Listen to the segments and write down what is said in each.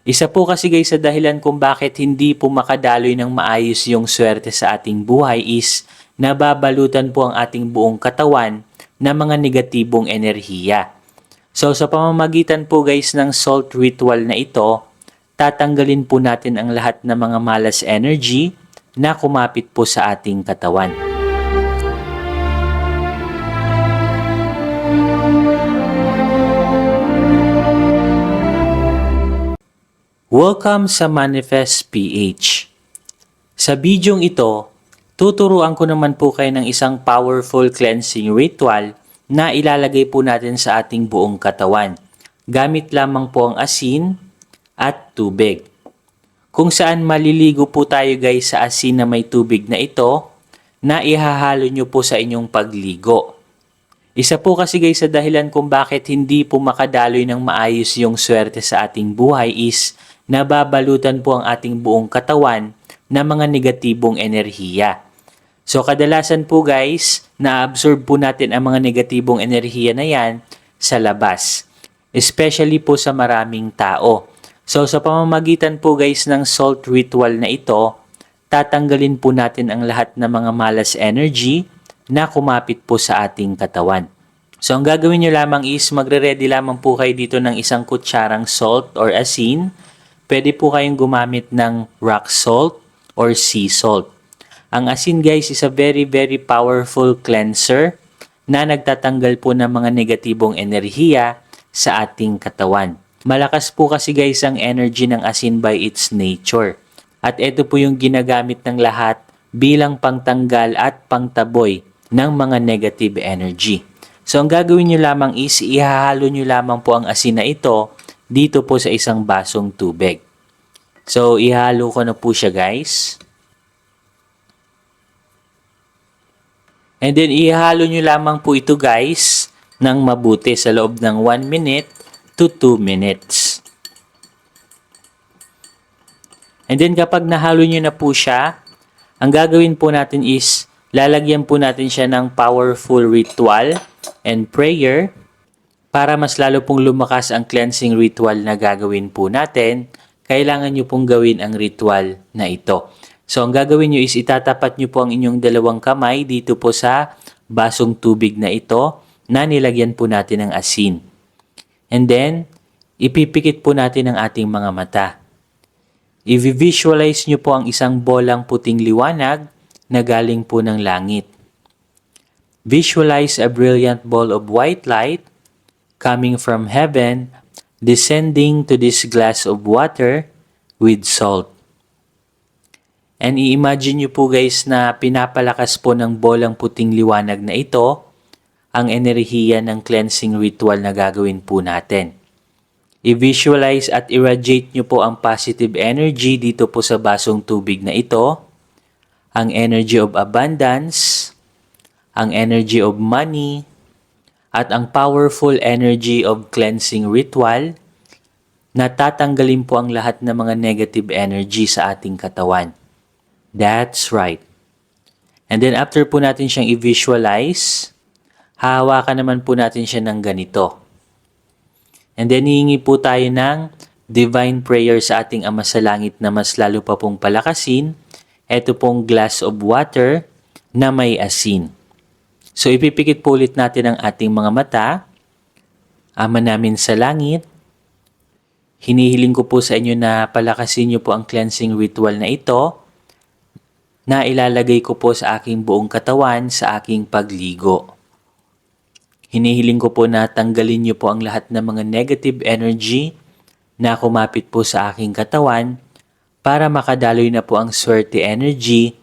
Isa po kasi guys sa dahilan kung bakit hindi po makadaloy ng maayos yung swerte sa ating buhay is nababalutan po ang ating buong katawan ng mga negatibong enerhiya. So sa pamamagitan po guys ng salt ritual na ito, tatanggalin po natin ang lahat ng mga malas energy na kumapit po sa ating katawan. Welcome sa Manifest PH. Sa bidyong ito, tuturuan ko naman po kayo ng isang powerful cleansing ritual na ilalagay po natin sa ating buong katawan. Gamit lamang po ang asin at tubig. Kung saan maliligo po tayo guys sa asin na may tubig na ito, na ihahalo nyo po sa inyong pagligo. Isa po kasi guys sa dahilan kung bakit hindi po makadaloy ng maayos yung swerte sa ating buhay is nababalutan po ang ating buong katawan ng mga negatibong enerhiya. So kadalasan po guys, na-absorb po natin ang mga negatibong enerhiya na yan sa labas. Especially po sa maraming tao. So sa pamamagitan po guys ng salt ritual na ito, tatanggalin po natin ang lahat ng mga malas energy na kumapit po sa ating katawan. So ang gagawin nyo lamang is magre-ready lamang po kayo dito ng isang kutsarang salt or asin. Pwede po kayong gumamit ng rock salt or sea salt. Ang asin guys is a very powerful cleanser na nagtatanggal po ng mga negatibong enerhiya sa ating katawan. Malakas po kasi guys ang energy ng asin by its nature. At ito po yung ginagamit ng lahat bilang pangtanggal at pangtaboy ng mga negative energy. So ang gagawin nyo lamang is ihahalo nyo lamang po ang asin na ito dito po sa isang basong tubig. So, ihalo ko na po siya guys. And then, ihalo nyo lamang po ito guys ng mabuti sa loob ng 1 minute to 2 minutes. And then, kapag nahalo nyo na po siya, ang gagawin po natin is lalagyan po natin siya ng powerful ritual and prayer para mas lalo pong lumakas ang cleansing ritual na gagawin po natin. Kailangan nyo pong gawin ang ritual na ito. So, ang gagawin nyo is itatapat nyo po ang inyong dalawang kamay dito po sa basong tubig na ito na nilagyan po natin ng asin. And then, ipipikit po natin ang ating mga mata. I-visualize nyo po ang isang bolang puting liwanag na galing po ng langit. Visualize a brilliant ball of white light coming from heaven, descending to this glass of water with salt. And i-imagine nyo po guys na pinapalakas po ng bolang puting liwanag na ito ang enerhiya ng cleansing ritual na gagawin po natin. I-visualize at irradiate nyo po ang positive energy dito po sa basong tubig na ito, ang energy of abundance, ang energy of money, at ang powerful energy of cleansing ritual na tatanggalin po ang lahat ng mga negative energy sa ating katawan. That's right. And then after po natin siyang i-visualize, hahawakan naman po natin siya ng ganito. And then hihingi po tayo ng divine prayer sa ating Ama sa Langit na mas lalo pa pong palakasin ito pong glass of water na may asin. So, ipipikit po ulit natin ang ating mga mata. Ama namin sa langit, hinihiling ko po sa inyo na palakasin niyo po ang cleansing ritual na ito na ilalagay ko po sa aking buong katawan sa aking pagligo. Hinihiling ko po na tanggalin niyo po ang lahat ng mga negative energy na kumapit po sa aking katawan para makadaloy na po ang swerte energy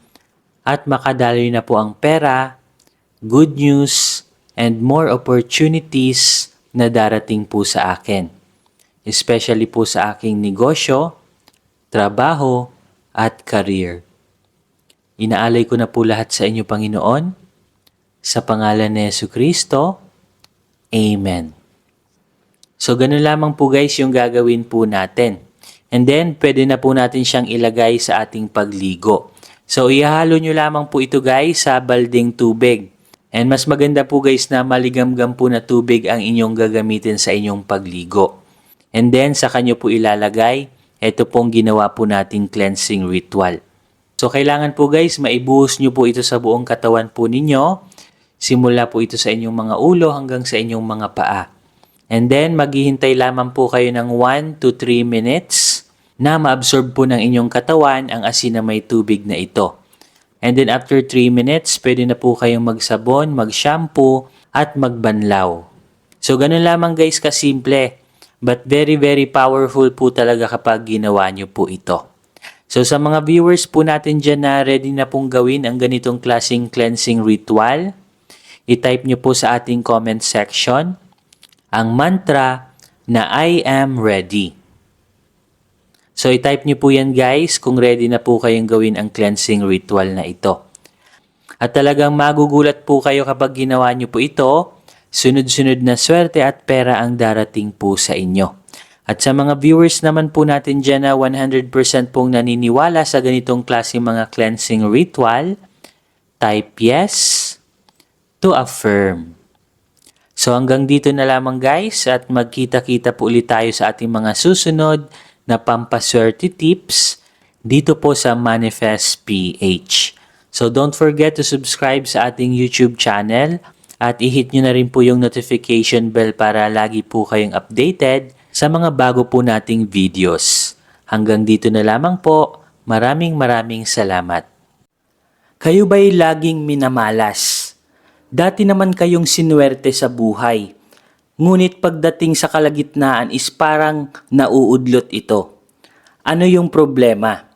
at makadaloy na po ang pera, good news, and more opportunities na darating po sa akin. Especially po sa aking negosyo, trabaho, at career. Inaalay ko na po lahat sa inyo, Panginoon. Sa pangalan ni Jesucristo, Amen. So, ganun lamang po guys yung gagawin po natin. And then, pwede na po natin siyang ilagay sa ating pagligo. So, ihalo nyo lamang po ito guys sa balding tubig. And mas maganda po guys na maligamgam po na tubig ang inyong gagamitin sa inyong pagligo. And then, sa kanyo po ilalagay ito pong ginawa po nating cleansing ritual. So kailangan po guys, maibuhos nyo po ito sa buong katawan po ninyo. Simula po ito sa inyong mga ulo hanggang sa inyong mga paa. And then maghihintay lamang po kayo ng 1 to 3 minutes na maabsorb po ng inyong katawan ang asin na may tubig na ito. And then after 3 minutes, pwede na po kayong magsabon, mag-shampoo, at magbanlaw. So ganun lamang guys kasimple. But very very powerful po talaga kapag ginawa nyo po ito. So sa mga viewers po natin dyan na ready na pong gawin ang ganitong klaseng cleansing ritual, i-type nyo po sa ating comment section ang mantra na I am ready. So i-type nyo po yan guys kung ready na po kayong gawin ang cleansing ritual na ito. At talagang magugulat po kayo kapag ginawa nyo po ito, sunod-sunod na swerte at pera ang darating po sa inyo. At sa mga viewers naman po natin dyan na 100% pong naniniwala sa ganitong klaseng mga cleansing ritual, type yes to affirm. So hanggang dito na lamang guys at magkita-kita po ulit tayo sa ating mga susunod na pampaswerte tips dito po sa Manifest PH. So don't forget to subscribe sa ating YouTube channel at i-hit nyo na rin po yung notification bell para lagi po kayong updated sa mga bago po nating videos. Hanggang dito na lamang po. Maraming salamat. Kayo ba'y laging minamalas? Dati naman kayong sinuwerte sa buhay. Ngunit pagdating sa kalagitnaan is parang nauudlot ito. Ano yung problema?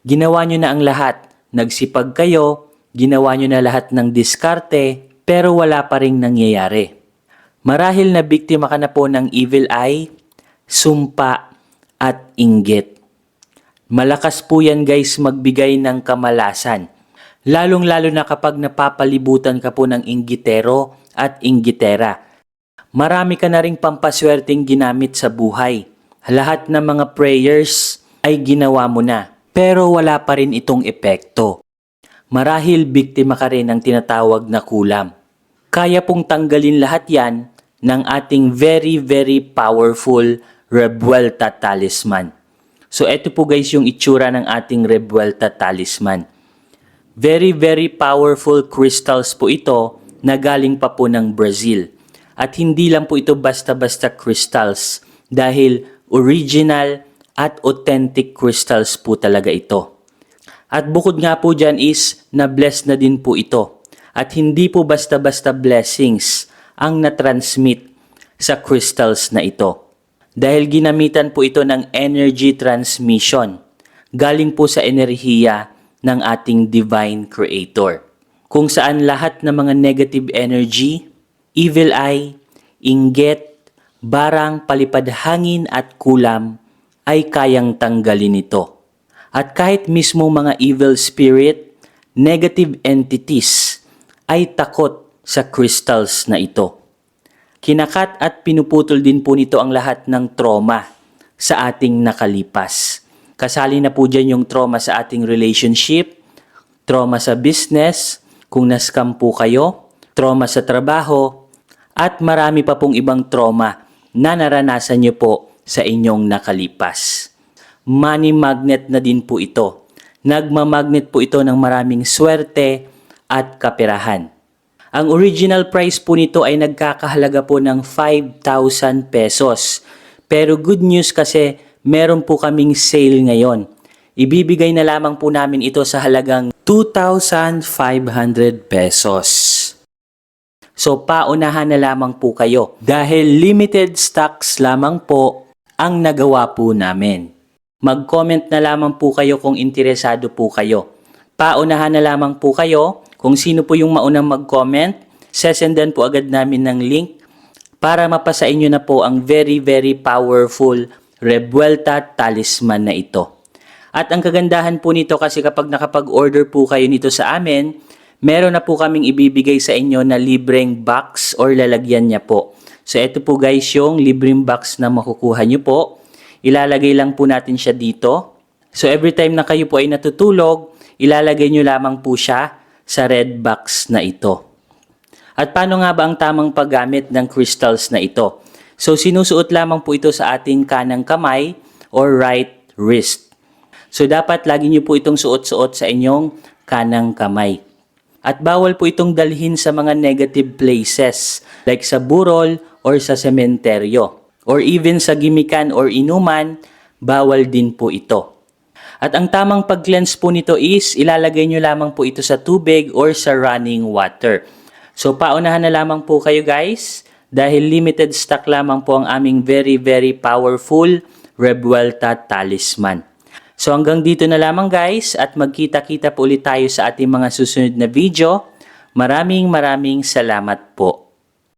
Ginawa nyo na ang lahat. Nagsipag kayo, ginawa nyo na lahat ng diskarte, pero wala pa ring nangyayari. Marahil na biktima ka na po ng evil eye, sumpa, at inggit. Malakas po yan guys magbigay ng kamalasan. Lalong-lalo na kapag napapalibutan ka po ng inggitero at inggitera. Marami ka na ring pampaswerteng ginamit sa buhay. Lahat ng mga prayers ay ginawa mo na, pero wala pa rin itong epekto. Marahil biktima ka rin ng tinatawag na kulam. Kaya pong tanggalin lahat yan ng ating very powerful Revuelta Talisman. So ito po guys yung itsura ng ating Revuelta Talisman. Very powerful crystals po ito na galing pa po ng Brazil. At hindi lang po ito basta-basta crystals dahil original at authentic crystals po talaga ito. At bukod nga po dyan is na-bless na din po ito. At hindi po basta-basta blessings ang na-transmit sa crystals na ito. Dahil ginamitan po ito ng energy transmission. Galing po sa enerhiya ng ating Divine Creator. Kung saan lahat ng mga negative energy, evil eye, inggit, barang, palipad hangin at kulam ay kayang tanggalin ito. At kahit mismo mga evil spirit, negative entities ay takot sa crystals na ito. Kinakat at pinuputol din po nito ang lahat ng trauma sa ating nakalipas. Kasali na po dyan yung trauma sa ating relationship, trauma sa business, kung na-scam po kayo, trauma sa trabaho, at marami pa pong ibang trauma na naranasan nyo po sa inyong nakalipas. Money magnet na din po ito. Nagmamagnet po ito ng maraming swerte at kaperahan. Ang original price po nito ay nagkakahalaga po ng 5,000 pesos. Pero good news kasi meron po kaming sale ngayon. Ibibigay na lamang po namin ito sa halagang 2,500 pesos. So paunahan na lamang po kayo dahil limited stocks lamang po ang nagawa po namin. Mag-comment na lamang po kayo kung interesado po kayo. Paunahan na lamang po kayo kung sino po yung maunang mag-comment. Sesendan po agad namin ng link para mapasa inyo na po ang very powerful Revuelta Talisman na ito. At ang kagandahan po nito kasi kapag nakapag-order po kayo nito sa amin, meron na po kaming ibibigay sa inyo na libreng box or lalagyan niya po. So ito po guys yung libreng box na makukuha nyo po. Ilalagay lang po natin siya dito. So every time na kayo po ay natutulog, ilalagay nyo lamang po siya sa red box na ito. At paano nga ba ang tamang paggamit ng crystals na ito? So sinusuot lamang po ito sa ating kanang kamay or right wrist. So dapat lagi nyo po itong suot-suot sa inyong kanang kamay. At bawal po itong dalhin sa mga negative places like sa burol or sa sementeryo. Or even sa gimikan or inuman, bawal din po ito. At ang tamang pag-cleanse po nito is ilalagay nyo lamang po ito sa tubig or sa running water. So paunahan na lamang po kayo guys dahil limited stock lamang po ang aming very very powerful Revuelta Talisman. So hanggang dito na lamang guys at magkita-kita po ulit tayo sa ating mga susunod na video. Maraming salamat po.